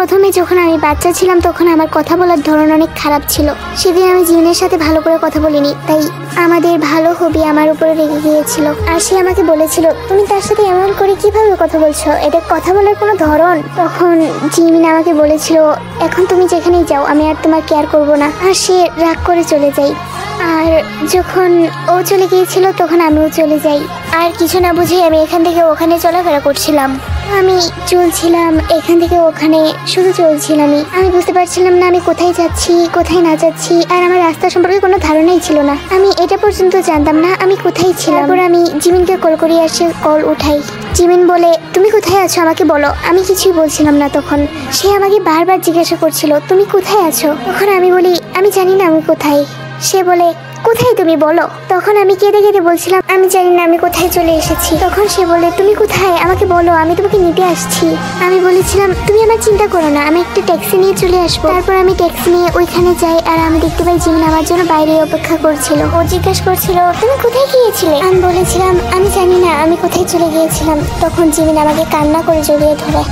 প্রথমে যখন আমি বাচ্চা ছিলাম তখন আমার কথা বলার ধরন অনেক খারাপ ছিল। সেদিন আমি জিমিনের সাথে ভালো করে কথা বলিনি, তাই আমাদের ভালো হবি আমার উপরে রেগে গিয়েছিল। আর সে আমাকে বলেছিল, তুমি তার সাথে এমন করে কিভাবে কথা বলছো, এটা কথা বলার কোনো ধরন। তখন জিমিন আমাকে বলেছিল, এখন তুমি যেখানেই যাও আমি আর তোমার কেয়ার করব না। আর সে রাগ করে চলে যায়। আর যখন ও চলে গিয়েছিল তখন আমিও চলে যাই। আর কিছু না বুঝে আমি এখান থেকে ওখানে চলাফেরা করছিলাম। আমি চলছিলাম এখান থেকে ওখানে, শুধু চলছিলামই। আমি বুঝতে পারছিলাম না আমি কোথায় যাচ্ছি কোথায় না যাচ্ছি। আর আমার রাস্তা সম্পর্কে কোনো ধারণাই ছিল না। আমি এটা পর্যন্ত জানতাম না আমি কোথায় ছিলাম। তারপর আমি জিমিনকে কল করি, আর সে কল উঠাই। জিমিন বলে, তুমি কোথায় আছো আমাকে বলো। আমি কিছুই বলছিলাম না। তখন সে আমাকে বারবার জিজ্ঞাসা করছিল, তুমি কোথায় আছো। তখন আমি বলি, আমি জানি না আমি কোথায়। সে বলে, কোথায় তুমি বলো। তখন আমি কেঁদে কেঁদে বলছিলাম, আমি জানি না আমি কোথায় চলে এসেছি। তখন সে বলে, তুমি কোথায় আমাকে বলো, আমি তোমাকে নিতে আসছি। আমি বলেছিলাম, তুমি আমার চিন্তা করো না, আমি একটা ট্যাক্সি নিয়ে চলে আসবো। তারপর আমি ট্যাক্সি নিয়ে ওইখানে যাই। আর আমি দেখতে পাই জিমিন আমার জন্য বাইরে অপেক্ষা করছিল। ও জিজ্ঞাসা করছিল, তুমি কোথায় গিয়েছিলে। আমি বলেছিলাম, আমি জানি না আমি কোথায় চলে গিয়েছিলাম। তখন জিমিন আমাকে কান্না করে জড়িয়ে ধরে।